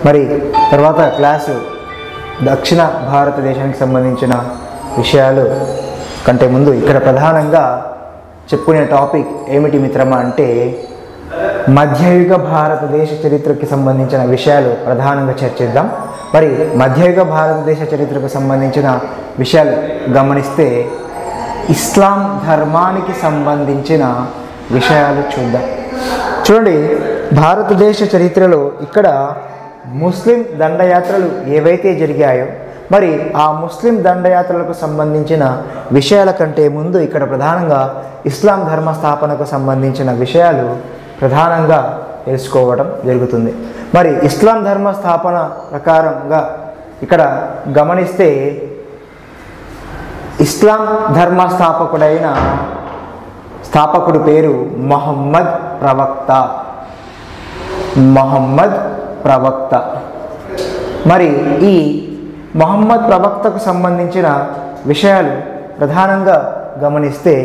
మరి తర్వాత క్లాసు దక్షిణ భారతదేశానికి సంబంధించిన విషయాలు కంటే ముందు ఇక్కడ ప్రధానంగా చెప్పుకునే టాపిక్ ఏమిటి మిత్రమా అంటే మధ్యయుగ భారతదేశ చరిత్రకి సంబంధించిన విషయాలు ప్రధానంగా చర్చిద్దాం. మరి మధ్యయుగ భారతదేశ చరిత్రకు సంబంధించిన విషయాలు గమనిస్తే ఇస్లాం ధర్మానికి సంబంధించిన విషయాలు చూద్దాం. చూడండి, భారతదేశ చరిత్రలో ఇక్కడ ముస్లిం దండయాత్రలు ఏవైతే జరిగాయో మరి ఆ ముస్లిం దండయాత్రలకు సంబంధించిన విషయాల కంటే ముందు ఇక్కడ ప్రధానంగా ఇస్లాం ధర్మ స్థాపనకు సంబంధించిన విషయాలు ప్రధానంగా తెలుసుకోవడం జరుగుతుంది. మరి ఇస్లాం ధర్మ స్థాపన ప్రకారంగా ఇక్కడ గమనిస్తే ఇస్లాం ధర్మ స్థాపకుడు పేరు మొహమ్మద్ ప్రవక్త. మరి ఈ మొహమ్మద్ ప్రవక్తకు సంబంధించిన విషయాలు ప్రధానంగా గమనిస్తే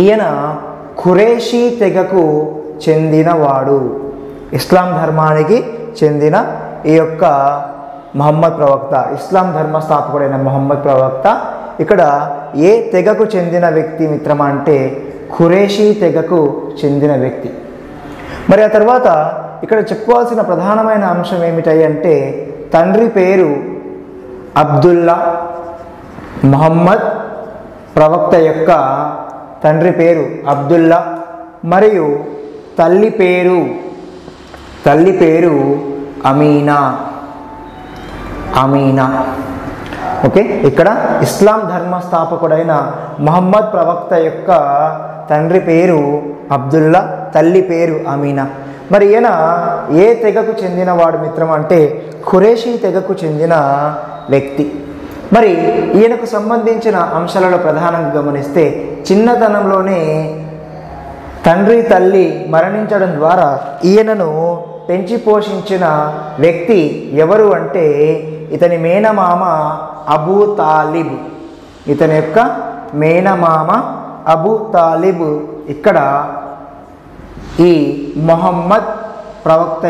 ఈయన ఖురేషీ తెగకు చెందినవాడు. ఇస్లాం ధర్మానికి చెందిన ఈ యొక్క మొహమ్మద్ ప్రవక్త, ఇస్లాం ధర్మ స్థాపకుడైన మొహమ్మద్ ప్రవక్త ఇక్కడ ఏ తెగకు చెందిన వ్యక్తి మిత్రమా అంటే ఖురేషీ తెగకు చెందిన వ్యక్తి. మరి ఆ తర్వాత ఇక్కడ చెప్పుకోవాల్సిన ప్రధానమైన అంశం ఏమిటాయి అంటే తండ్రి పేరు అబ్దుల్లా. మొహమ్మద్ ప్రవక్త యొక్క తండ్రి పేరు అబ్దుల్లా మరియు తల్లి పేరు అమీనా. ఓకే, ఇక్కడ ఇస్లాం ధర్మ స్థాపకుడైన మొహమ్మద్ ప్రవక్త యొక్క తండ్రి పేరు అబ్దుల్లా, తల్లి పేరు అమీనా. మరి ఈయన ఏ తెగకు చెందినవాడు మిత్రం అంటే ఖురేషీ తెగకు చెందిన వ్యక్తి. మరి ఈయనకు సంబంధించిన అంశాలలో ప్రధానంగా గమనిస్తే చిన్నతనంలోనే తండ్రి తల్లి మరణించడం ద్వారా ఈయనను పెంచి పోషించిన వ్యక్తి ఎవరు అంటే ఇతని మేనమామ అబూ తాలిబ్. ఇతని యొక్క మేనమామ అబూ తాలిబ్ ఇక్కడ ఈ మొహమ్మద్ ప్రవక్త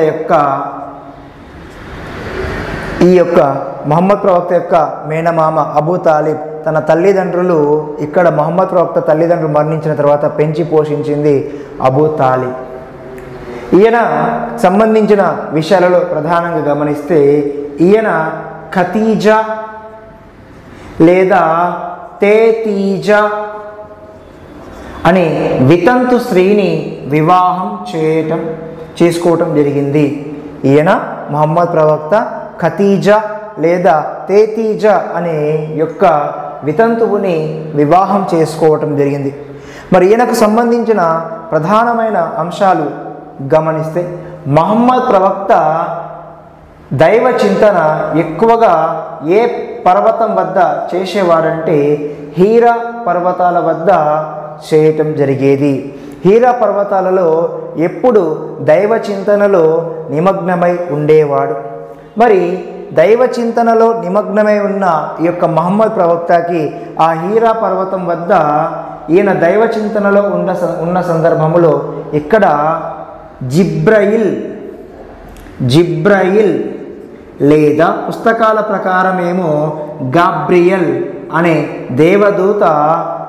యొక్క మేనమామ అబూ తాలిబ్ తన తల్లిదండ్రులు ఇక్కడ మొహమ్మద్ ప్రవక్త తల్లిదండ్రులు మరణించిన తర్వాత పెంచి పోషించింది అబూ తాలిబ్. ఈయన సంబంధించిన విషయాలలో ప్రధానంగా గమనిస్తే ఈయన ఖతీజా లేదా తేతీజా అనే వితంతు స్త్రీని వివాహం చేసుకోవటం జరిగింది. ఈయన మొహమ్మద్ ప్రవక్త ఖతీజా లేదా తేతీజా అనే యొక్క వితంతువుని వివాహం చేసుకోవటం జరిగింది. మరి ఈయనకు సంబంధించిన ప్రధానమైన అంశాలు గమనిస్తే మొహమ్మద్ ప్రవక్త దైవ చింతన ఎక్కువగా ఏ పర్వతం వద్ద చేసేవాడంటే హీరా పర్వతాల వద్ద చేయటం జరిగేది. హీరా పర్వతాలలో ఎప్పుడు దైవ చింతనలో నిమగ్నమై ఉండేవాడు. మరి దైవ చింతనలో నిమగ్నమై ఉన్న ఈ యొక్క మొహమ్మద్ ప్రవక్తకి ఆ హీరా పర్వతం వద్ద ఈయన దైవ చింతనలో ఉన్న సందర్భంలో ఇక్కడ జిబ్రయిల్ లేదా పుస్తకాల ప్రకారం ఏమో గాబ్రియల్ అనే దేవదూత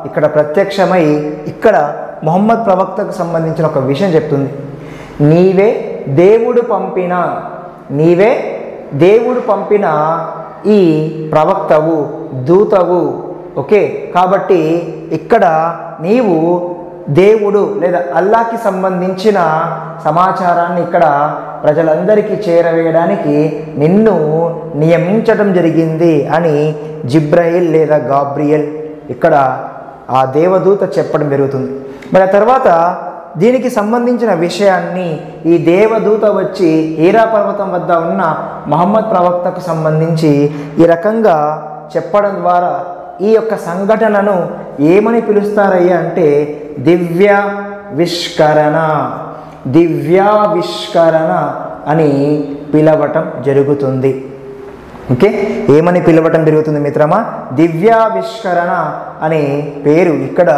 ఇక్కడ ప్రత్యక్షమై ఇక్కడ మొహమ్మద్ ప్రవక్తకు సంబంధించిన ఒక విషయం చెప్తుంది. నీవే దేవుడు పంపిన ఈ ప్రవక్తవు, దూతవు. ఓకే, కాబట్టి ఇక్కడ నీవు దేవుడు లేదా అల్లాహ్కి సంబంధించిన సమాచారాన్ని ఇక్కడ ప్రజలందరికీ చేరవేయడానికి నిన్ను నియమించడం జరిగింది అని జిబ్రయిల్ లేదా గాబ్రియల్ ఇక్కడ ఆ దేవదూత చెప్పడం జరుగుతుంది. మరి ఆ తర్వాత దీనికి సంబంధించిన విషయాన్ని ఈ దేవదూత వచ్చి హీరా పర్వతం వద్ద ఉన్న మొహమ్మద్ ప్రవక్తకు సంబంధించి ఈ రకంగా చెప్పడం ద్వారా ఈ యొక్క సంఘటనను ఏమని పిలుస్తారయ్యా అంటే దివ్యావిష్కరణ అని పిలవటం జరుగుతుంది. ఓకే, ఏమని పిలవటం జరుగుతుంది మిత్రమా? దివ్యావిష్కరణ అనే పేరు ఇక్కడ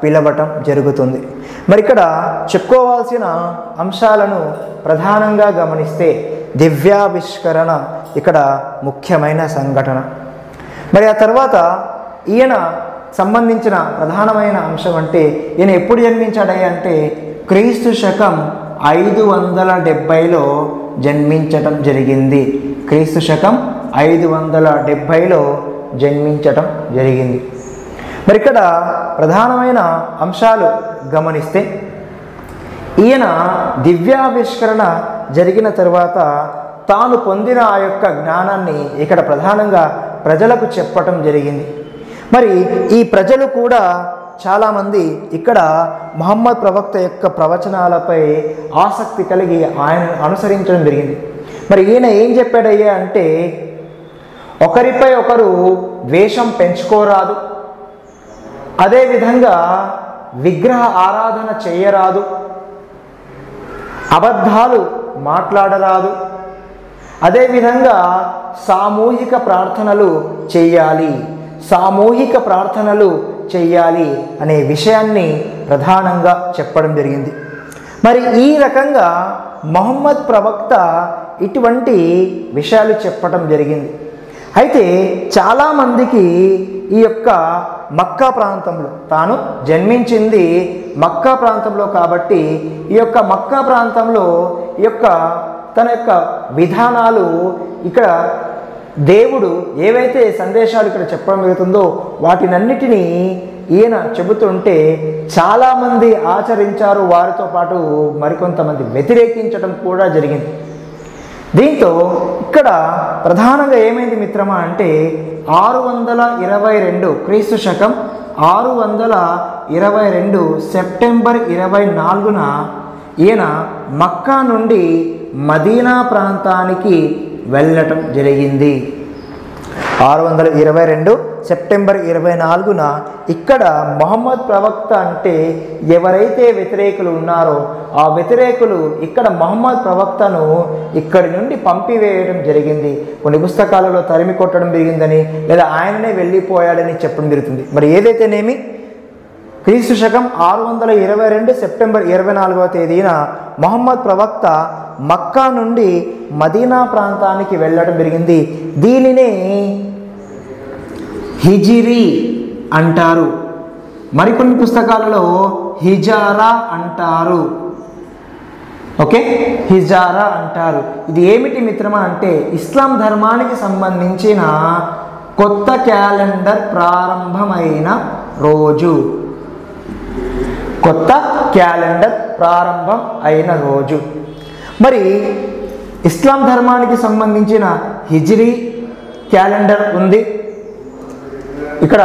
పిలవటం జరుగుతుంది. మరి ఇక్కడ చెప్పుకోవాల్సిన అంశాలను ప్రధానంగా గమనిస్తే దివ్యావిష్కరణ ఇక్కడ ముఖ్యమైన సంఘటన. మరి ఆ తర్వాత ఈయన సంబంధించిన ప్రధానమైన అంశం అంటే ఈయన ఎప్పుడు జన్మించాడయ్యా అంటే క్రీస్తు శకం 570లో జన్మించటం జరిగింది. క్రీస్తు శకం 570లో జన్మించటం జరిగింది. మరి ఇక్కడ ప్రధానమైన అంశాలు గమనిస్తే ఈయన దివ్యావిష్కరణ జరిగిన తర్వాత తాను పొందిన ఆ యొక్క జ్ఞానాన్ని ఇక్కడ ప్రధానంగా ప్రజలకు చెప్పటం జరిగింది. మరి ఈ ప్రజలు కూడా చాలామంది ఇక్కడ ముహమ్మద్ ప్రవక్త యొక్క ప్రవచనాలపై ఆసక్తి కలిగి ఆయన అనుసరించడం జరిగింది. మరి ఈయన ఏం చెప్పాడయ్యా అంటే ఒకరిపై ఒకరు ద్వేషం పెంచుకోరాదు, అదేవిధంగా విగ్రహ ఆరాధన చేయరాదు, అబద్ధాలు మాట్లాడరాదు, అదేవిధంగా సామూహిక ప్రార్థనలు చేయాలి, సామూహిక ప్రార్థనలు చెయ్యాలి అనే విషయాన్ని ప్రధానంగా చెప్పడం జరిగింది. మరి ఈ రకంగా ముహమ్మద్ ప్రవక్త ఇటువంటి విషయాలు చెప్పడం జరిగింది. అయితే చాలామందికి ఈ యొక్క మక్కా ప్రాంతంలో, తాను జన్మించింది మక్కా ప్రాంతంలో కాబట్టి ఈ యొక్క మక్కా ప్రాంతంలో ఈ యొక్క తన యొక్క విధానాలు ఇక్కడ దేవుడు ఏవైతే సందేశాలు ఇక్కడ చెప్పడం జరుగుతుందో వాటినన్నిటినీ ఈయన చెబుతుంటే చాలామంది ఆచరించారు, వారితో పాటు మరికొంతమంది వ్యతిరేకించడం కూడా జరిగింది. దీంతో ఇక్కడ ప్రధానంగా ఏమైంది మిత్రమా అంటే 622 క్రీస్తు శకం 622 సెప్టెంబర్ 24న ఈయన మక్కా నుండి మదీనా ప్రాంతానికి వెళ్ళటం జరిగింది. 622 సెప్టెంబర్ 24న ఇక్కడ ముహమ్మద్ ప్రవక్త అంటే ఎవరైతే వ్యతిరేకులు ఉన్నారో ఆ వ్యతిరేకులు ఇక్కడ ముహమ్మద్ ప్రవక్తను ఇక్కడి నుండి పంపివేయడం జరిగింది. కొన్ని పుస్తకాలలో తరిమి కొట్టడం జరిగిందని లేదా ఆయననే వెళ్ళిపోయాడని చెప్పడం జరుగుతుంది. మరి ఏదైతేనేమి క్రీస్తు శకం 622 సెప్టెంబర్ 24వ తేదీన ముహమ్మద్ ప్రవక్త మక్కా నుండి మదీనా ప్రాంతానికి వెళ్ళడం జరిగింది. దీనినే హిజిరీ అంటారు, మరికొన్ని పుస్తకాలలో హిజారా అంటారు. ఓకే, హిజారా అంటారు. ఇది ఏమిటి మిత్రమా అంటే ఇస్లాం ధర్మానికి సంబంధించిన కొత్త క్యాలెండర్ ప్రారంభమైన రోజు, కొత్త క్యాలెండర్ ప్రారంభం అయిన రోజు. మరి ఇస్లాం ధర్మానికి సంబంధించిన హిజ్రీ క్యాలెండర్ ఉంది. ఇక్కడ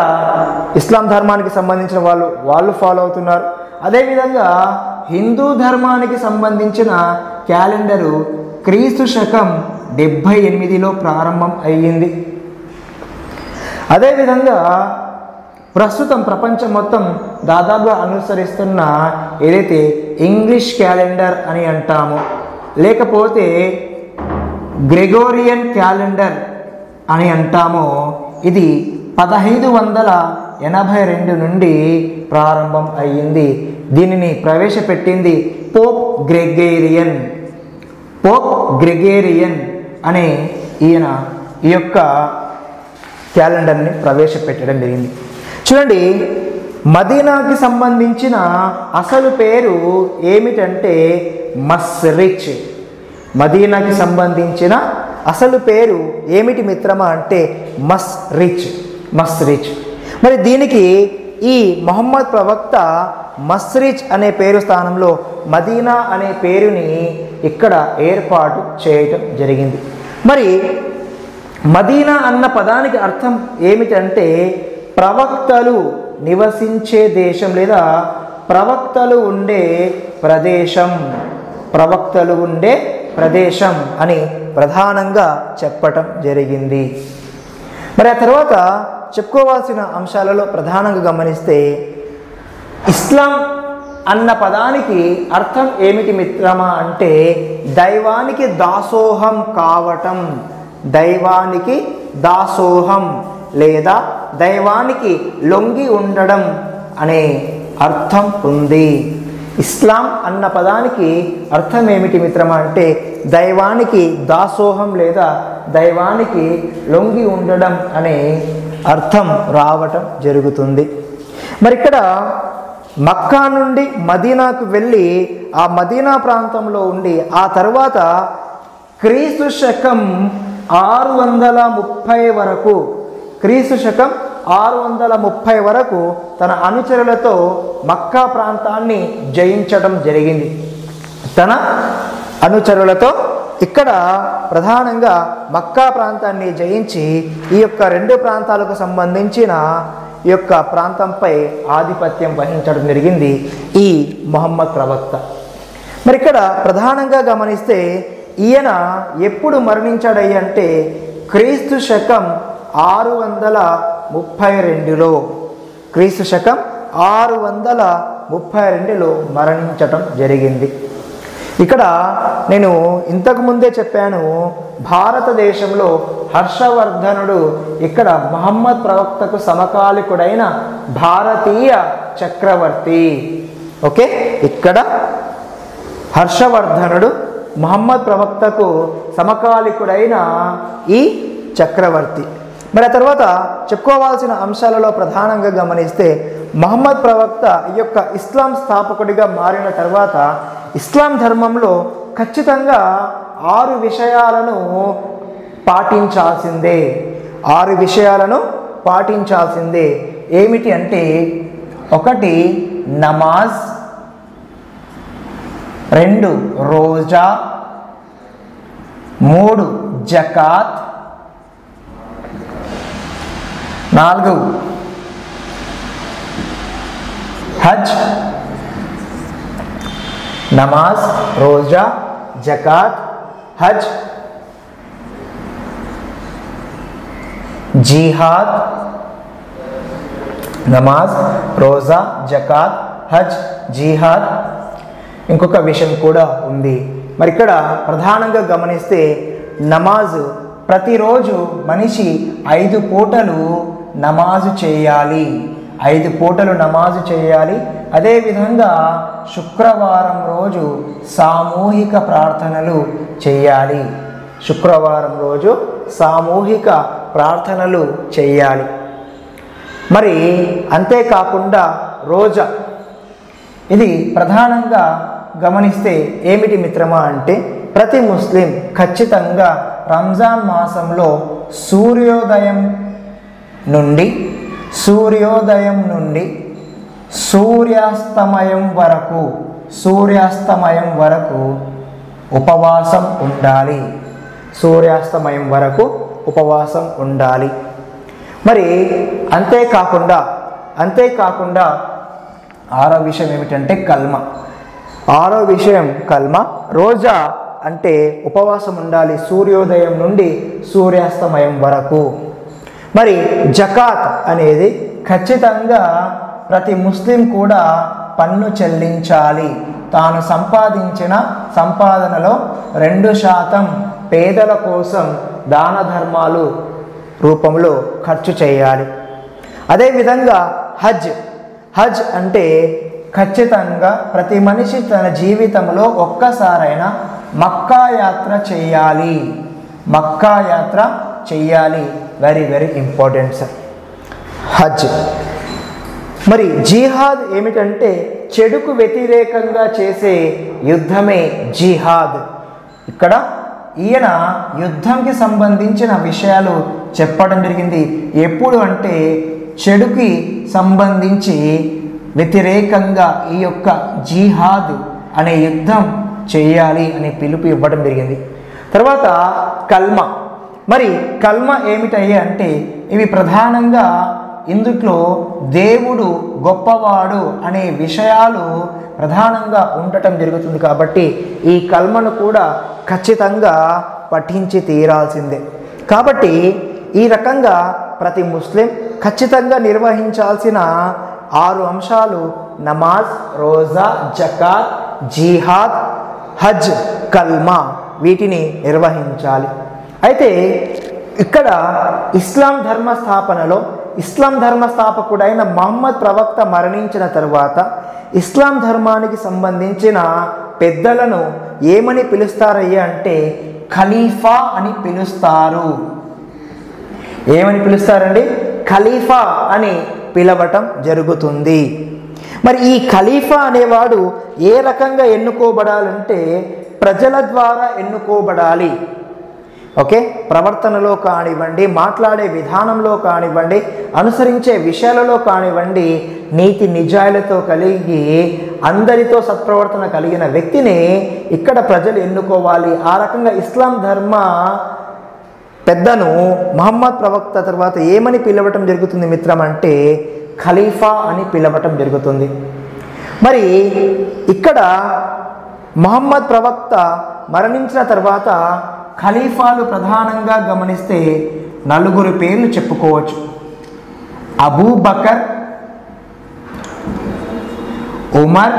ఇస్లాం ధర్మానికి సంబంధించిన వాళ్ళు ఫాలో అవుతున్నారు. అదేవిధంగా హిందూ ధర్మానికి సంబంధించిన క్యాలెండరు క్రీస్తు శకం 78లో ప్రారంభం అయ్యింది. అదేవిధంగా ప్రస్తుతం ప్రపంచం మొత్తం దాదాపుగా అనుసరిస్తున్న ఏదైతే ఇంగ్లీష్ క్యాలెండర్ అని అంటామో లేకపోతే గ్రెగోరియన్ క్యాలెండర్ అని అంటామో ఇది 1582 నుండి ప్రారంభం అయ్యింది. దీనిని ప్రవేశపెట్టింది పోప్ గ్రెగేరియన్ అనే ఈయన ఈ యొక్క క్యాలెండర్ని ప్రవేశపెట్టడం జరిగింది. చూడండి, మదీనాకి సంబంధించిన అసలు పేరు ఏమిటంటే మస్రిచ్. మదీనాకి సంబంధించిన అసలు పేరు ఏమిటి మిత్రమా అంటే మస్రిచ్. మరి దీనికి ఈ ముహమ్మద్ ప్రవక్త మస్రిచ్ అనే పేరు స్థానంలో మదీనా అనే పేరుని ఇక్కడ ఏర్పాటు చేయటం జరిగింది. మరి మదీనా అన్న పదానికి అర్థం ఏమిటంటే ప్రవక్తలు నివసించే దేశం లేదా ప్రవక్తలు ఉండే ప్రదేశం అని ప్రధానంగా చెప్పటం జరిగింది. మరి ఆ తర్వాత చెప్పుకోవాల్సిన అంశాలలో ప్రధానంగా గమనిస్తే ఇస్లాం అన్న పదానికి అర్థం ఏమిటి మిత్రమా అంటే దైవానికి దాసోహం కావటం, దైవానికి దాసోహం లేదా దైవానికి లొంగి ఉండడం అనే అర్థం ఉంది. ఇస్లాం అన్న పదానికి అర్థం ఏమిటి మిత్రమా అంటే దైవానికి దాసోహం లేదా దైవానికి లొంగి ఉండడం అనే అర్థం రావటం జరుగుతుంది. మరి ఇక్కడ మక్కా నుండి మదీనాకు వెళ్ళి ఆ మదీనా ప్రాంతంలో ఉండి ఆ తర్వాత క్రీస్తు శకం 630 వరకు క్రీస్తు శకం 630 వరకు తన అనుచరులతో మక్కా ప్రాంతాన్ని జయించడం జరిగింది. తన అనుచరులతో ఇక్కడ ప్రధానంగా మక్కా ప్రాంతాన్ని జయించి ఈ యొక్క రెండు ప్రాంతాలకు సంబంధించిన ఈ యొక్క ప్రాంతంపై ఆధిపత్యం వహించడం జరిగింది ఈ ముహమ్మద్ ప్రవక్త. మరి ఇక్కడ ప్రధానంగా గమనిస్తే ఈయన ఎప్పుడు మరణించాడయ్య అంటే క్రీస్తు శకం 632లో క్రీస్తు శకం 632లో మరణించటం జరిగింది. ఇక్కడ నేను ఇంతకుముందే చెప్పాను, భారతదేశంలో హర్షవర్ధనుడు ఇక్కడ ముహమ్మద్ ప్రవక్తకు సమకాలికుడైన భారతీయ చక్రవర్తి. ఓకే, ఇక్కడ హర్షవర్ధనుడు ముహమ్మద్ ప్రవక్తకు సమకాలికుడైన ఈ చక్రవర్తి. మరి ఆ తర్వాత చెప్పుకోవాల్సిన అంశాలలో ప్రధానంగా గమనిస్తే ముహమ్మద్ ప్రవక్త ఈ యొక్క ఇస్లాం స్థాపకుడిగా మారిన తర్వాత ఇస్లాం ధర్మంలో ఖచ్చితంగా 6 విషయాలను పాటించాల్సిందే. 6 విషయాలను పాటించాల్సిందే. ఏమిటి అంటే 1 నమాజ్, 2 రోజా, 3 జకాత్, 4 హజ్. నమాజ్, రోజా, జకాత్, హజ్, జిహాద్. నమాజ్, రోజా, జకాత్, హజ్, జిహాద్. ఇంకొక విషయం కూడా ఉంది. మరి ఇక్కడ ప్రధానంగా గమనిస్తే నమాజు ప్రతిరోజు మనిషి 5 పూటలు నమాజు చేయాలి. 5 పూటలు నమాజు చేయాలి. అదేవిధంగా శుక్రవారం రోజు సామూహిక ప్రార్థనలు చేయాలి. శుక్రవారం రోజు సామూహిక ప్రార్థనలు చేయాలి. మరి అంతేకాకుండా రోజా, ఇది ప్రధానంగా గమనిస్తే ఏమిటి మిత్రమా అంటే ప్రతి ముస్లిం ఖచ్చితంగా రంజాన్ మాసంలో సూర్యోదయం నుండి సూర్యాస్తమయం వరకు ఉపవాసం ఉండాలి. సూర్యాస్తమయం వరకు ఉపవాసం ఉండాలి. మరి అంతేకాకుండా 6వ విషయం ఏమిటంటే కల్మ. 6వ విషయం కల్మ. రోజా అంటే ఉపవాసం ఉండాలి సూర్యోదయం నుండి సూర్యాస్తమయం వరకు. మరి జకాత్ అనేది ఖచ్చితంగా ప్రతి ముస్లిం కూడా పన్ను చెల్లించాలి. తాను సంపాదించిన సంపాదనలో 2% పేదల కోసం దాన ధర్మాలు రూపంలో ఖర్చు చేయాలి. అదేవిధంగా హజ్ అంటే ఖచ్చితంగా ప్రతి మనిషి తన జీవితంలో ఒక్కసారైనా మక్కా యాత్ర చేయాలి. మక్కా యాత్ర చేయాలి. వెరీ వెరీ ఇంపార్టెంట్ సార్ హజ్. మరి జిహాద్ ఏమిటంటే చెడుకు వ్యతిరేకంగా చేసే యుద్ధమే జిహాద్. ఇక్కడ ఈయన యుద్ధంకి సంబంధించిన విషయాలు చెప్పడం జరిగింది. ఎప్పుడు అంటే చెడుకి సంబంధించి వ్యతిరేకంగా ఈ యొక్క జిహాద్ అనే యుద్ధం చేయాలి అనే పిలుపు ఇవ్వడం జరిగింది. తర్వాత కల్మ. మరి కల్మ ఏమిటయ్యా అంటే ఇవి ప్రధానంగా ఇందుట్లో దేవుడు గొప్పవాడు అనే విషయాలు ప్రధానంగా ఉండటం జరుగుతుంది. కాబట్టి ఈ కల్మను కూడా ఖచ్చితంగా పఠించి తీరాల్సిందే. కాబట్టి ఈ రకంగా ప్రతి ముస్లిం ఖచ్చితంగా నిర్వహించాల్సిన 6 అంశాలు నమాజ్, రోజా, జకాత్, జిహాద్, హజ్, కల్మా వీటిని నిర్వహించాలి. అయితే ఇక్కడ ఇస్లాం ధర్మ స్థాపనలో ఇస్లాం ధర్మ స్థాపకుడైన మహమ్మద్ ప్రవక్త మరణించిన తరువాత ఇస్లాం ధర్మానికి సంబంధించిన పెద్దలను ఏమని పిలుస్తారయ్యా అంటే ఖలీఫా అని పిలుస్తారు. ఏమని పిలుస్తారండి? ఖలీఫా అని పిలవటం జరుగుతుంది. మరి ఈ ఖలీఫా అనేవాడు ఏ రకంగా ఎన్నుకోబడాలంటే ప్రజల ద్వారా ఎన్నుకోబడాలి. ఓకే, ప్రవర్తనలో కానివ్వండి, మాట్లాడే విధానంలో కానివ్వండి, అనుసరించే విషయాలలో కానివ్వండి, నీతి నిజాయిలతో కలిగి అందరితో సత్ప్రవర్తన కలిగిన వ్యక్తిని ఇక్కడ ప్రజలు ఎన్నుకోవాలి. ఆ రకంగా ఇస్లాం ధర్మ పెద్దను మహమ్మద్ ప్రవక్త తర్వాత ఏమని పిలవటం జరుగుతుంది మిత్రం అంటే ఖలీఫా అని పిలవటం జరుగుతుంది. మరి ఇక్కడ మహమ్మద్ ప్రవక్త మరణించిన తర్వాత ఖలీఫాలు ప్రధానంగా గమనిస్తే 4 పేర్లు చెప్పుకోవచ్చు. అబూబకర్, ఉమర్,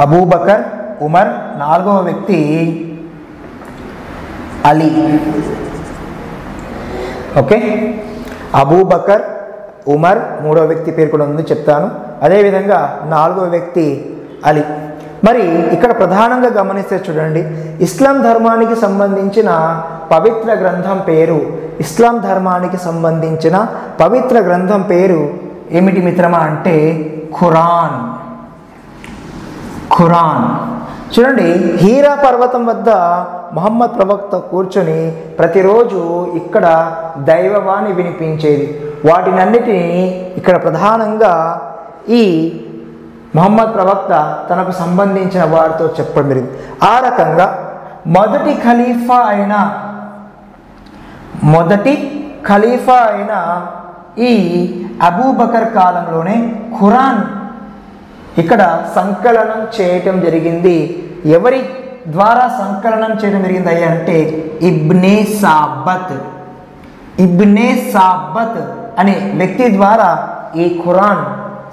అబూబకర్, ఉమర్, 4వ వ్యక్తి అలీ. ఓకే, అబూబకర్, ఉమర్, 3వ వ్యక్తి పేరు కూడా ఉంది, చెప్తాను. అదేవిధంగా 4వ వ్యక్తి అలీ. మరి ఇక్కడ ప్రధానంగా గమనిస్తే చూడండి, ఇస్లాం ధర్మానికి సంబంధించిన పవిత్ర గ్రంథం పేరు, ఇస్లాం ధర్మానికి సంబంధించిన పవిత్ర గ్రంథం పేరు ఏమిటి మిత్రమా అంటే ఖురాన్. ఖురాన్ చూడండి, హీరా పర్వతం వద్ద మహమ్మద్ ప్రవక్త కూర్చొని ప్రతిరోజు ఇక్కడ దైవవాణి వినిపించేది. వాటినన్నిటినీ ఇక్కడ ప్రధానంగా ఈ మహమ్మద్ ప్రవక్త తనకు సంబంధించిన వారితో చెప్పడం జరిగింది. ఆ రకంగా మొదటి ఖలీఫా అయిన ఈ అబూబకర్ కాలంలోనే ఖురాన్ ఇక్కడ సంకలనం చేయటం జరిగింది. ఎవరి ద్వారా సంకలనం చేయడం జరిగింది అయ్యా అంటే ఇబ్నే సాబత్ అనే వ్యక్తి ద్వారా ఈ ఖురాన్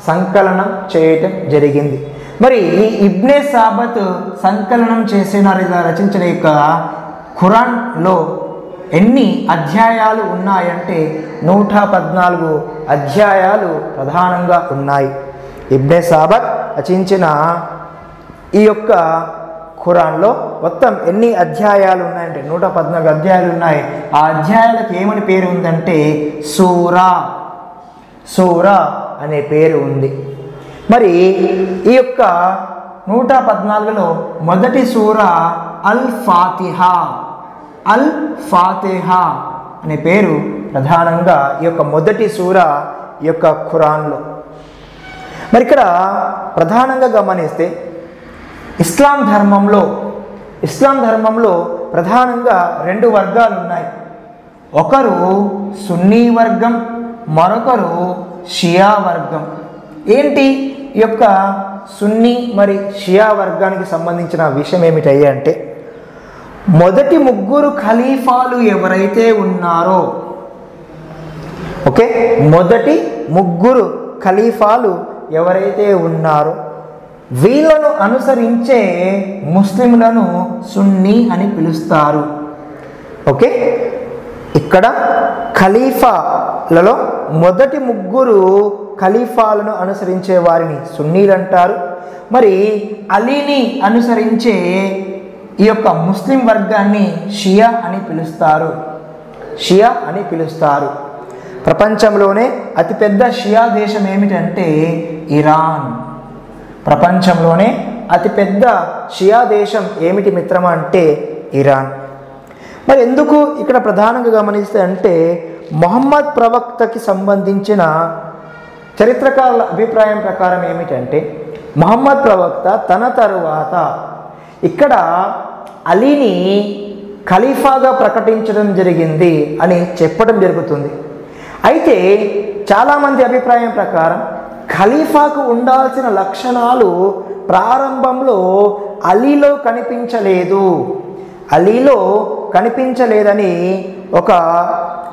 సంకలనం చేయటం జరిగింది. మరి ఈ ఇబ్నే సాబత్ సంకలనం చేసిన రచించిన యొక్క ఖురాన్లో ఎన్ని అధ్యాయాలు ఉన్నాయంటే 114 అధ్యాయాలు ప్రధానంగా ఉన్నాయి. ఇబ్నే సాబత్ రచించిన ఈ యొక్క ఖురాన్లో మొత్తం ఎన్ని అధ్యాయాలు ఉన్నాయంటే 114 అధ్యాయాలు ఉన్నాయి. ఆ అధ్యాయాలకు ఏమని పేరు ఉందంటే సూరా అనే పేరు ఉంది. మరి ఈ యొక్క 114లో మొదటి సూరా అల్ ఫాతిహా అనే పేరు ప్రధానంగా ఈ యొక్క మొదటి సూరా ఈ యొక్క ఖురాన్లో. మరి ఇక్కడ ప్రధానంగా గమనిస్తే ఇస్లాం ధర్మంలో ప్రధానంగా 2 వర్గాలు ఉన్నాయి. ఒకరు సున్నీ వర్గం, మరొకరు షియా వర్గం. ఏంటి ఈ యొక్క సున్నీ మరి షియా వర్గానికి సంబంధించిన విషయం ఏమిటయ్యా అంటే మొదటి 3 ఖలీఫాలు ఎవరైతే ఉన్నారో, ఓకే, మొదటి 3 ఖలీఫాలు ఎవరైతే ఉన్నారో వీళ్ళను అనుసరించే ముస్లింలను సున్నీ అని పిలుస్తారు. ఓకే, ఇక్కడ ఖలీఫాలలో మొదటి 3 ఖలీఫాలను అనుసరించే వారిని సున్నీలు అంటారు. మరి అలీని అనుసరించే ఈ యొక్క ముస్లిం వర్గాన్ని షియా అని పిలుస్తారు. ప్రపంచంలోనే అతిపెద్ద షియా దేశం ఏమిటంటే ఇరాన్. ప్రపంచంలోనే అతిపెద్ద షియా దేశం ఏమిటి మిత్రమా అంటే ఇరాన్. మరి ఎందుకు ఇక్కడ ప్రధానంగా గమనిస్తే అంటే మొహమ్మద్ ప్రవక్తకి సంబంధించిన చరిత్రకారుల అభిప్రాయం ప్రకారం ఏమిటంటే మొహమ్మద్ ప్రవక్త తన తరువాత ఇక్కడ అలీని ఖలీఫాగా ప్రకటించడం జరిగింది అని చెప్పడం జరుగుతుంది. అయితే చాలామంది అభిప్రాయం ప్రకారం ఖలీఫాకు ఉండాల్సిన లక్షణాలు ప్రారంభంలో అలీలో కనిపించలేదని ఒక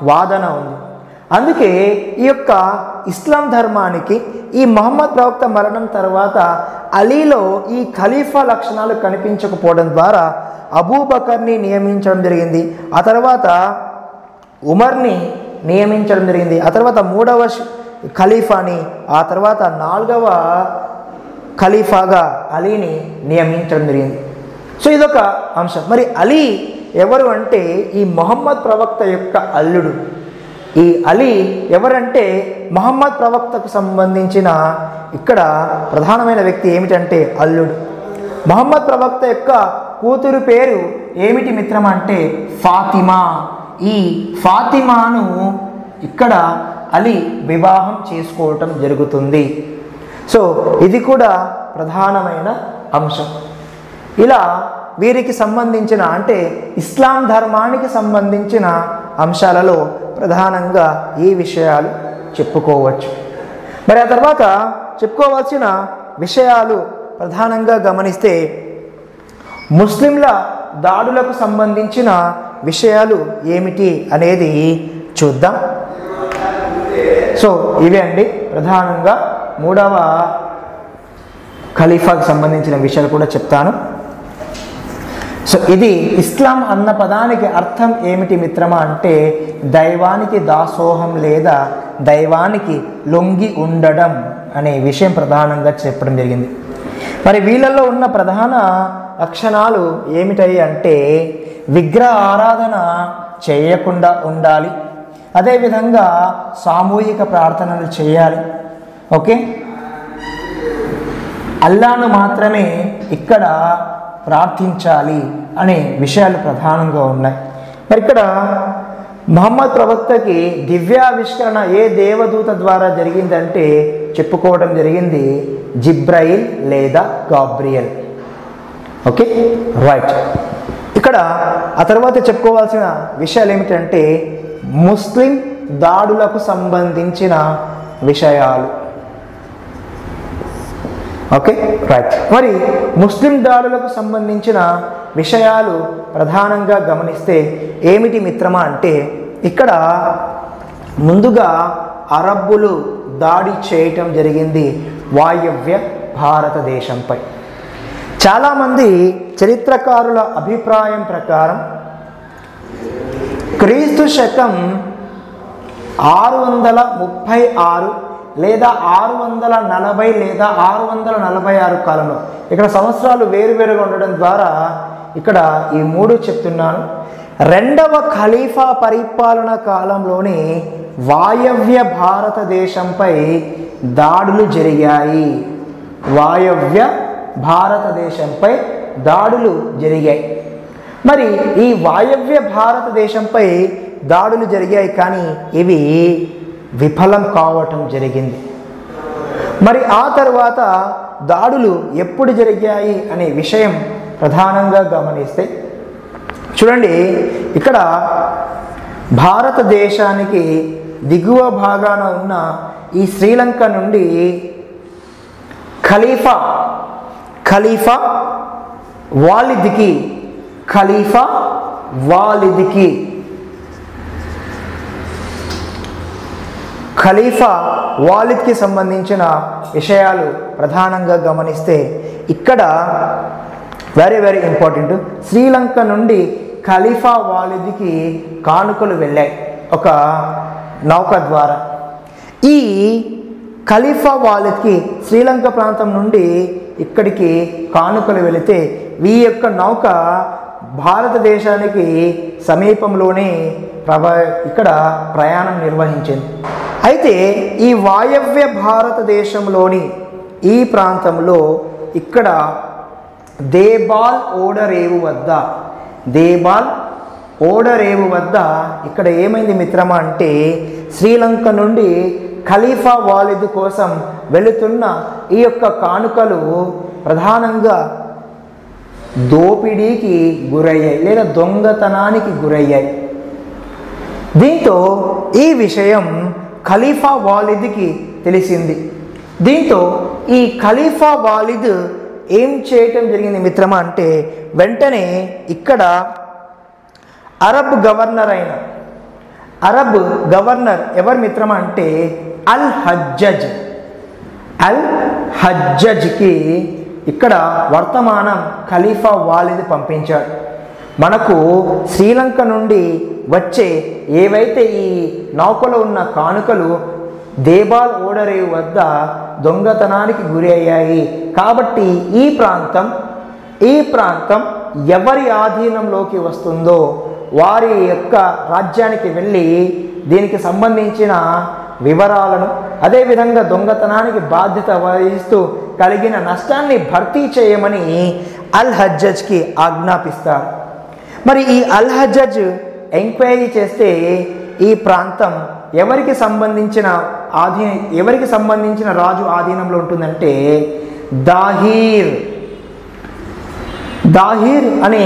వాదన ఉంది. అందుకే ఈ యొక్క ఇస్లాం ధర్మానికి ఈ మహమ్మద్ ప్రవక్త మరణం తర్వాత అలీలో ఈ ఖలీఫా లక్షణాలు కనిపించకపోవడం ద్వారా అబూబకర్ని నియమించడం జరిగింది, ఆ తర్వాత ఉమర్ని నియమించడం జరిగింది, ఆ తర్వాత 3వ ఖలీఫాని, ఆ తర్వాత 4వ ఖలీఫాగా అలీని నియమించడం జరిగింది. సో ఇదొక అంశం. మరి అలీ ఎవరు అంటే ఈ మహమ్మద్ ప్రవక్త యొక్క అల్లుడు. ఈ అలీ ఎవరంటే మహమ్మద్ ప్రవక్తకు సంబంధించిన ఇక్కడ ప్రధానమైన వ్యక్తి ఏమిటంటే అల్లుడు. మహమ్మద్ ప్రవక్త యొక్క కూతురు పేరు ఏమిటి మిత్రమా అంటే ఫాతిమా. ఈ ఫాతిమాను ఇక్కడ అలీ వివాహం చేసుకోవటం జరుగుతుంది. సో ఇది కూడా ప్రధానమైన అంశం. ఇలా వీరికి సంబంధించిన అంటే ఇస్లాం ధర్మానికి సంబంధించిన అంశాలలో ప్రధానంగా ఈ విషయాలు చెప్పుకోవచ్చు. మరి ఆ తర్వాత చెప్పుకోవాల్సిన విషయాలు ప్రధానంగా గమనిస్తే ముస్లింల దాడులకు సంబంధించిన విషయాలు ఏమిటి అనేది చూద్దాం. సో ఇవే అండి ప్రధానంగా 3వ ఖలీఫాకు సంబంధించిన విషయాలు కూడా చెప్తాను. సో ఇది ఇస్లాం అన్న పదానికి అర్థం ఏమిటి మిత్రమా అంటే దైవానికి దాసోహం లేదా దైవానికి లొంగి ఉండడం అనే విషయం ప్రధానంగా చెప్పడం జరిగింది. మరి వీళ్ళల్లో ఉన్న ప్రధాన లక్షణాలు ఏమిటాయి అంటే విగ్రహ ఆరాధన చేయకుండా ఉండాలి, అదేవిధంగా సామూహిక ప్రార్థనలు చేయాలి, ఓకే, అల్లాను మాత్రమే ఇక్కడ ప్రార్థించాలి అనే విషయాలు ప్రధానంగా ఉన్నాయి. మరి ఇక్కడ మహమ్మద్ ప్రవక్తకి దివ్యావిష్కరణ ఏ దేవదూత ద్వారా జరిగిందంటే చెప్పుకోవడం జరిగింది జిబ్రాయిల్ లేదా గాబ్రియల్. Okay right. ఇక్కడ ఆ తర్వాత చెప్పుకోవాల్సిన విషయాలు ఏమిటంటే ముస్లిం దాడులకు సంబంధించిన విషయాలు. Okay right. మరి ముస్లిం దాడులకు సంబంధించిన విషయాలు ప్రధానంగా గమనిస్తే ఏమిటి మిత్రమా అంటే ఇక్కడ ముందుగా అరబ్బులు దాడి చేయటం జరిగింది వాయవ్య భారతదేశంపై. చాలామంది చరిత్రకారుల అభిప్రాయం ప్రకారం క్రీస్తు శకం 636 లేదా 640 లేదా 646 కాలంలో, ఇక్కడ సంవత్సరాలు వేరువేరుగా ఉండడం ద్వారా ఇక్కడ ఈ 3 చెప్తున్నాను. 2వ ఖలీఫా పరిపాలన కాలంలోనే వాయవ్య భారతదేశంపై దాడులు జరిగాయి. వాయవ్య భారతదేశంపై దాడులు జరిగాయి. మరి ఈ వాయవ్య భారతదేశంపై దాడులు జరిగాయి కానీ ఇవి విఫలం కావటం జరిగింది. మరి ఆ తర్వాత దాడులు ఎప్పుడు జరిగాయి అనే విషయం ప్రధానంగా గమనిస్తే చూడండి, ఇక్కడ భారతదేశానికి దిగువ భాగాన ఉన్న ఈ శ్రీలంక నుండి ఖలీఫా వాలిద్కి సంబంధించిన విషయాలు ప్రధానంగా గమనిస్తే ఇక్కడ వెరీ వెరీ ఇంపార్టెంట్. శ్రీలంక నుండి ఖలీఫా వాలిద్కి కానుకలు వెళ్ళాయి ఒక నౌక ద్వారా. ఈ ఖలీఫా వాలిద్కి శ్రీలంక ప్రాంతం నుండి ఇక్కడికి కానుకలు వెళితే ఈ యొక్క నౌక భారతదేశానికి సమీపంలోనే ఇక్కడ ప్రయాణం నిర్వహించింది. అయితే ఈ వాయవ్య భారతదేశంలోని ఈ ప్రాంతంలో ఇక్కడ దేబాల్ ఓడరేవు వద్ద ఇక్కడ ఏమైంది మిత్రమా అంటే శ్రీలంక నుండి ఖలీఫా వాలిద్ కోసం వెళుతున్న ఈ యొక్క కానుకలు ప్రధానంగా దోపిడీకి గురయ్యాయి లేదా దొంగతనానికి గురయ్యాయి. దీంతో ఈ విషయం ఖలీఫా వాలిద్కి తెలిసింది. దీంతో ఈ ఖలీఫా వాలిద్ ఏం చేయటం జరిగింది మిత్రమా అంటే వెంటనే ఇక్కడ అరబ్ గవర్నర్ అయిన అరబ్ గవర్నర్ ఎవరి మిత్రమా అంటే అల్ హజ్జజ్. అల్ హజ్జజ్కి ఇక్కడ వర్తమానం ఖలీఫా వాలిద్ పంపించాడు. మనకు శ్రీలంక నుండి వచ్చే ఏవైతే ఈ నౌకలో ఉన్న కానుకలు దేబాల్ ఓడరేవు వద్ద దొంగతనానికి గురి అయ్యాయి. కాబట్టి ఈ ప్రాంతం ఎవరి ఆధీనంలోకి వస్తుందో వారి యొక్క రాజ్యానికి వెళ్ళి దీనికి సంబంధించిన వివరాలను, అదేవిధంగా దొంగతనానికి బాధ్యత వహిస్తూ కలిగిన నష్టాన్ని భర్తీ చేయమని అల్ హజ్జజ్కి ఆజ్ఞాపిస్తారు. మరి ఈ అల్ హజ్జజ్ ఎంక్వైరీ చేస్తే ఈ ప్రాంతం ఎవరికి సంబంధించిన రాజు ఆధీనంలో ఉంటుందంటే దాహీర్ అనే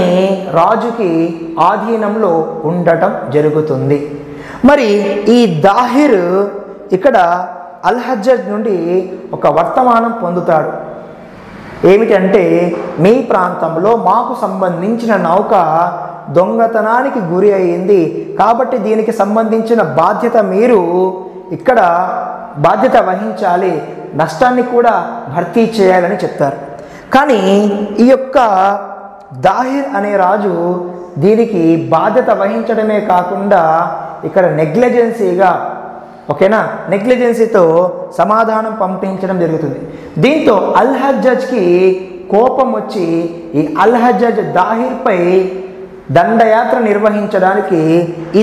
రాజుకి ఆధీనంలో ఉండటం జరుగుతుంది. మరి ఈ దాహీర్ ఇక్కడ అల్ హజ్జజ్ నుండి ఒక వర్తమానం పొందుతాడు. ఏమిటంటే మీ ప్రాంతంలో మాకు సంబంధించిన నౌక దొంగతనానికి గురి అయింది, కాబట్టి దీనికి సంబంధించిన బాధ్యత మీరు ఇక్కడ బాధ్యత వహించాలి, నష్టాన్ని కూడా భర్తీ చేయాలని చెప్తారు. కానీ ఈ యొక్క దాహిర్ అనే రాజు దీనికి బాధ్యత వహించడమే కాకుండా ఇక్కడ నెగ్లిజెన్సీతో సమాధానం పంపించడం జరుగుతుంది. దీంతో అల్ హజ్జజ్కి కోపం వచ్చి ఈ అల్ హజ్జజ్ దాహిర్పై దండయాత్ర నిర్వహించడానికి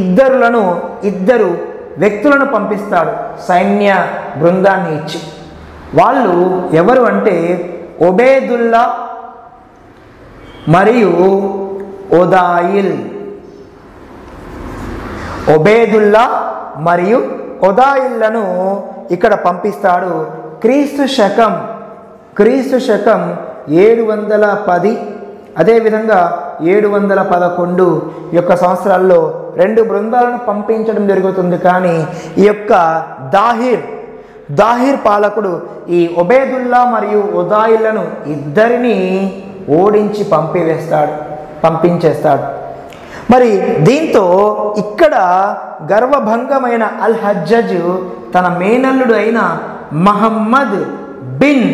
ఇద్దరు వ్యక్తులను పంపిస్తాడు సైన్య బృందాన్ని ఇచ్చి. వాళ్ళు ఎవరు అంటే ఒబేదుల్లా మరియు ఒదాయిల్లను ఇక్కడ పంపిస్తాడు. క్రీస్తు శకం 710 అదేవిధంగా 711 యొక్క సంవత్సరాల్లో 2 బృందాలను పంపించడం జరుగుతుంది. కానీ ఈ యొక్క దాహిర్ పాలకుడు ఈ ఒబేదుల్లా మరియు ఒదాయిల్లను ఇద్దరిని ఓడించి పంపించేస్తాడు. మరి దీంతో ఇక్కడ గర్వభంగమైన అల్ హజ్జజ్ తన మేనల్లుడు అయిన మహమ్మద్ బిన్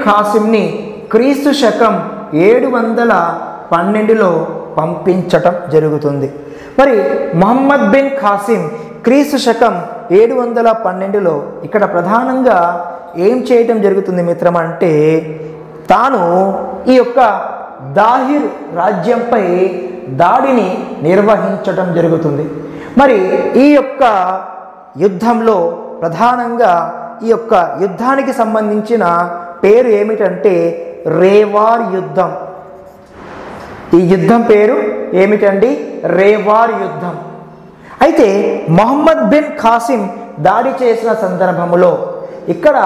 ఖాసిమ్ని క్రీస్తు శకం 712లో పంపించటం జరుగుతుంది. మరి మహమ్మద్ బిన్ ఖాసిం క్రీస్తు శకం 712లో ఇక్కడ ప్రధానంగా ఏం చేయటం జరుగుతుంది మిత్రం అంటే తాను ఈ యొక్క దాహిర్ రాజ్యంపై దాడిని నిర్వహించటం జరుగుతుంది. మరి ఈ యొక్క యుద్ధంలో ప్రధానంగా ఈ యొక్క యుద్ధానికి సంబంధించిన పేరు ఏమిటంటే రేవార్ యుద్ధం. ఈ యుద్ధం పేరు ఏమిటండి? రేవార్ యుద్ధం. అయితే మహమ్మద్ బిన్ ఖాసిం దాడి చేసిన సందర్భంలో ఇక్కడ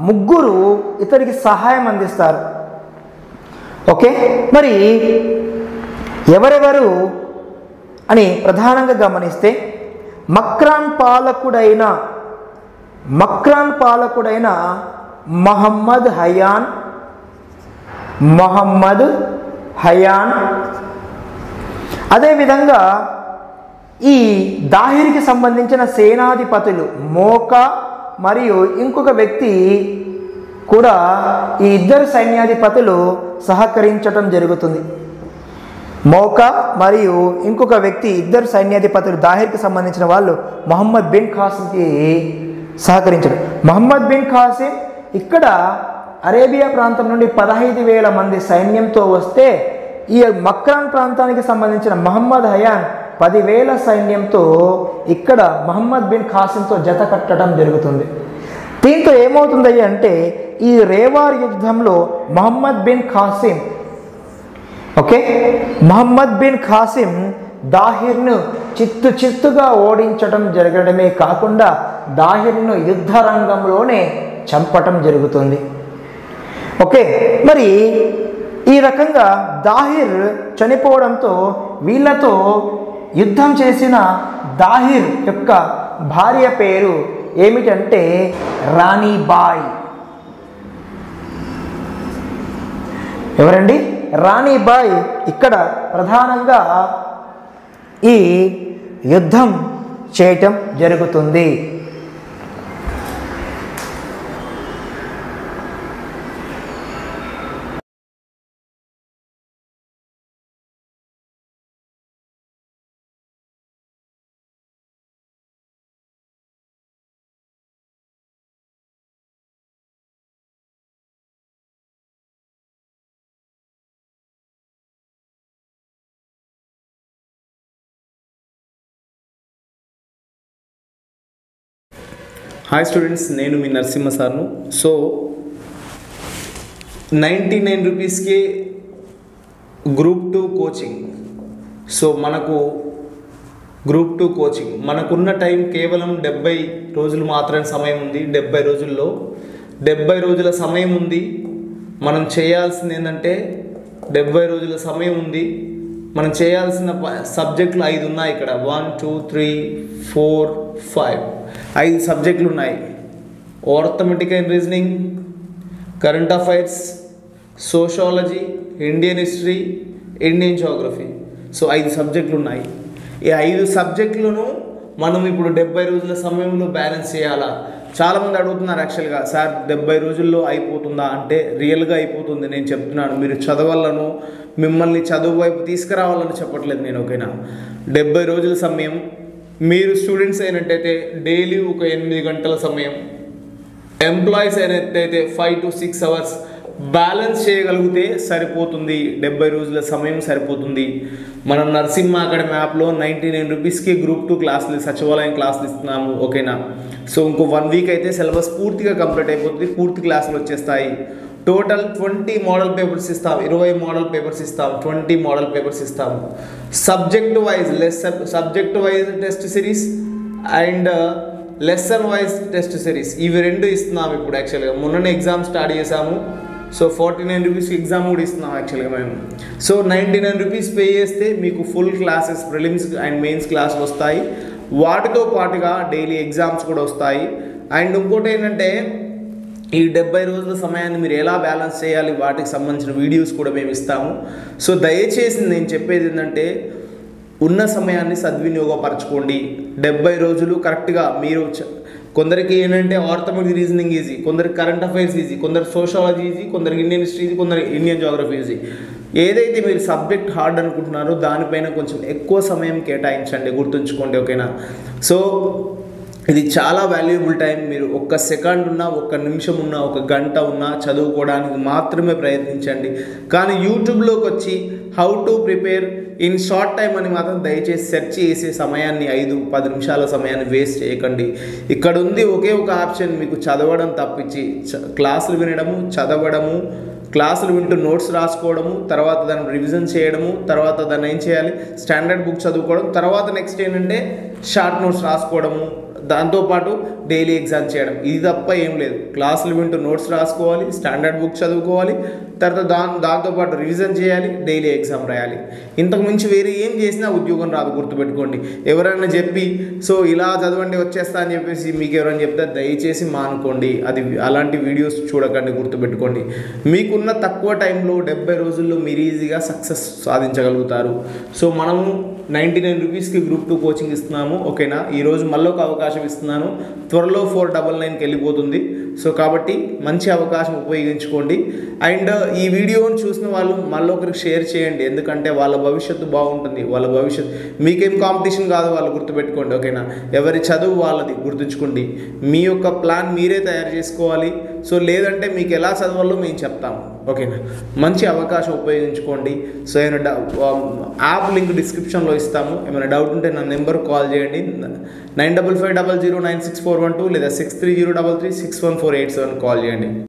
3 ఇతనికి సహాయం అందిస్తారు. ఓకే, మరి ఎవరెవరు అని ప్రధానంగా గమనిస్తే మక్రాన్ పాలకుడైన మహమ్మద్ హయాన్ అదేవిధంగా ఈ దాహిర్కి సంబంధించిన సేనాధిపతులు మోకా మరియు ఇంకొక వ్యక్తి కూడా ఈ ఇద్దరు సైన్యాధిపతులు సహకరించటం జరుగుతుంది. మోకా మరియు ఇంకొక వ్యక్తి ఇద్దరు సైన్యాధిపతులు దాహిర్కి సంబంధించిన వాళ్ళు మహమ్మద్ బిన్ ఖాసింకి సహకరించడం. మహమ్మద్ బిన్ ఖాసిం ఇక్కడ అరేబియా ప్రాంతం నుండి 15,000 మంది సైన్యంతో వస్తే ఈ మక్రాన్ ప్రాంతానికి సంబంధించిన మహమ్మద్ హయాన్ 10,000 సైన్యంతో ఇక్కడ మహమ్మద్ బిన్ ఖాసింతో జత కట్టడం జరుగుతుంది. దీంతో ఏమవుతుంది అంటే ఈ రేవార్ యుద్ధంలో మహమ్మద్ బిన్ ఖాసిం దాహిర్ను చిత్తుగా ఓడించడం జరగడమే కాకుండా దాహిర్ను యుద్ధ రంగంలోనే చంపటం జరుగుతుంది. ఓకే, మరి ఈ రకంగా దాహిర్ చనిపోవడంతో వీళ్ళతో యుద్ధం చేసిన దాహిర్ యొక్క భార్య పేరు ఏమిటంటే రాణిబాయ్. ఎవరండి? రాణిబాయ్ ఇక్కడ ప్రధానంగా ఈ యుద్ధం చేయటం జరుగుతుంది. హాయ్ స్టూడెంట్స్, నేను మీ నరసింహ సార్ను. సో 99 రూపీస్కి గ్రూప్ 2 కోచింగ్. సో మనకు గ్రూప్ 2 కోచింగ్ మనకున్న టైం కేవలం 70 రోజులు మాత్రమే సమయం ఉంది. 70 రోజుల్లో 70 రోజుల సమయం ఉంది. మనం చేయాల్సింది ఏంటంటే 70 రోజుల సమయం ఉంది. మనం చేయాల్సిన సబ్జెక్టులు 5 ఉన్నాయి. ఇక్కడ 1 2 3 4 5 5 సబ్జెక్టులు ఉన్నాయి. Arithmetic and reasoning, current affairs, sociology, Indian history, Indian geography. So 5 సబ్జెక్టులు ఉన్నాయి. ఈ 5 సబ్జెక్టులను మనం ఇప్పుడు 70 రోజుల సమయంలో బ్యాలెన్స్ చేయాలా? చాలామంది అడుగుతున్నారు యాక్చువల్గా, సార్ 70 రోజుల్లో అయిపోతుందా అంటే రియల్గా అయిపోతుంది. నేను చెప్తున్నాను, మీరు చదవాలను, మిమ్మల్ని చదువు వైపు తీసుకురావాలని చెప్పట్లేదు నేను. ఓకేనా, 70 రోజుల సమయం. మీరు స్టూడెంట్స్ అయినట్టయితే డైలీ ఒక 8 గంటల సమయం, ఎంప్లాయీస్ అయినట్టయితే 5 to 6 అవర్స్ బ్యాలెన్స్ చేయగలిగితే సరిపోతుంది. 70 రోజుల సమయం సరిపోతుంది. మనం నరసింహ అకాడమీ యాప్లో 99 రూపీస్కి గ్రూప్ 2 క్లాసులు, సచివాలయం క్లాసులు ఇస్తున్నాము. ఓకేనా, సో ఇంకో 1 వీక్ అయితే సిలబస్ పూర్తిగా కంప్లీట్ అయిపోతుంది. పూర్తి క్లాసులు వచ్చేస్తాయి. టోటల్ 20 మోడల్ పేపర్స్ ఇస్తాం, 20 మోడల్ పేపర్స్ ఇస్తాం, 20 మోడల్ పేపర్స్ ఇస్తాము. Subject wise subject wise test series and lesson wise test series, ఇవి 2 ఇస్తున్నాము ఇప్పుడు. యాక్చువల్గా మొన్ననే ఎగ్జామ్ స్టార్ట్ చేసాము. సో 49 రూపీస్ ఎగ్జామ్ కూడా ఇస్తున్నాం యాక్చువల్గా మేము. సో 99 రూపీస్ పే చేస్తే మీకు full classes, prelims and mains క్లాసులు వస్తాయి. వాటితో పాటుగా డైలీ ఎగ్జామ్స్ కూడా వస్తాయి. అండ్ ఇంకోటి ఏంటంటే, ఈ 70 రోజుల సమయాన్ని మీరు ఎలా బ్యాలెన్స్ చేయాలి, వాటికి సంబంధించిన వీడియోస్ కూడా మేము ఇస్తాము. సో దయచేసి నేను చెప్పేది ఏంటంటే, ఉన్న సమయాన్ని సద్వినియోగపరచుకోండి. 70 రోజులు కరెక్ట్గా మీరు కొందరికి ఏంటంటే ఆర్థమెటిక్ రీజనింగ్ ఈజీ, కొందరికి కరెంట్ అఫైర్స్ ఈజీ, కొందరికి సోషాలజీ ఈజీ, కొందరికి ఇండియన్ హిస్టరీ ఈజీ, కొందరికి ఇండియన్ జోగ్రఫీ ఈజీ. ఏదైతే మీరు సబ్జెక్ట్ హార్డ్ అనుకుంటున్నారో దానిపైన కొంచెం ఎక్కువ సమయం కేటాయించండి, గుర్తుంచుకోండి. ఓకేనా, సో ఇది చాలా వాల్యుయబుల్ టైం. మీరు 1 సెకండ్ ఉన్నా, 1 నిమిషం ఉన్నా, 1 గంట ఉన్నా చదువుకోవడానికి మాత్రమే ప్రయత్నించండి. కానీ యూట్యూబ్లోకి వచ్చి how to prepare in short time అని మాత్రం దయచేసి సెర్చ్ చేసే సమయాన్ని 5-10 నిమిషాల సమయాన్ని వేస్ట్ చేయకండి. ఇక్కడ ఉంది ఒకే ఒక ఆప్షన్, మీకు చదవడం తప్పించి క్లాసులు వినడము, చదవడము, క్లాసులు వింటూ నోట్స్ రాసుకోవడము, తర్వాత దాన్ని రివిజన్ చేయడము, తర్వాత దాన్ని ఏం చేయాలి, స్టాండర్డ్ బుక్ చదువుకోవడం, తర్వాత నెక్స్ట్ ఏంటంటే షార్ట్ నోట్స్ రాసుకోవడము, దాంతోపాటు డైలీ ఎగ్జామ్ చేయడం. ఇది తప్ప ఏం లేదు. క్లాసులు వింటూ నోట్స్ రాసుకోవాలి, స్టాండర్డ్ బుక్ చదువుకోవాలి, తర్వాత దాంతోపాటు రివిజన్ చేయాలి, డైలీ ఎగ్జామ్ రాయాలి. ఇంతకు మించి వేరే ఏం చేసినా ఉద్యోగం రాదు, గుర్తుపెట్టుకోండి. ఎవరైనా చెప్పి సో ఇలా చదవండి వచ్చేస్తా అని చెప్పేసి మీకు ఎవరైనా చెప్తే దయచేసి మానుకోండి. అది అలాంటి వీడియోస్ చూడకండి, గుర్తుపెట్టుకోండి. మీకున్న తక్కువ టైంలో 70 రోజుల్లో మీరు ఈజీగా సక్సెస్ సాధించగలుగుతారు. సో మనము 99 రూపీస్కి గ్రూప్ 2 కోచింగ్ ఇస్తున్నాము. ఓకేనా, ఈరోజు మళ్ళీ ఒక అవకాశం ఇస్తున్నాను. త్వరలో 499కి వెళ్ళిపోతుంది. సో కాబట్టి మంచి అవకాశం ఉపయోగించుకోండి. అండ్ ఈ వీడియోని చూసిన వాళ్ళు మళ్ళీ ఒకరికి షేర్ చేయండి, ఎందుకంటే వాళ్ళ భవిష్యత్తు బాగుంటుంది. వాళ్ళ భవిష్యత్తు మీకేం కాంపిటీషన్ కాదు, వాళ్ళు గుర్తుపెట్టుకోండి. ఓకేనా, ఎవరి చదువు వాళ్ళది, గుర్తుంచుకోండి. మీ యొక్క ప్లాన్ మీరే తయారు చేసుకోవాలి. సో లేదంటే మీకు ఎలా చదవాలో మేము చెప్తాము. ఓకేనా, మంచి అవకాశం ఉపయోగించుకోండి. సో ఏమైనా యాప్ లింక్ డిస్క్రిప్షన్లో ఇస్తాము. ఏమైనా డౌట్ ఉంటే నా నెంబర్ కాల్ చేయండి, 9550096412 లేదా 6303361487 కాల్ చేయండి.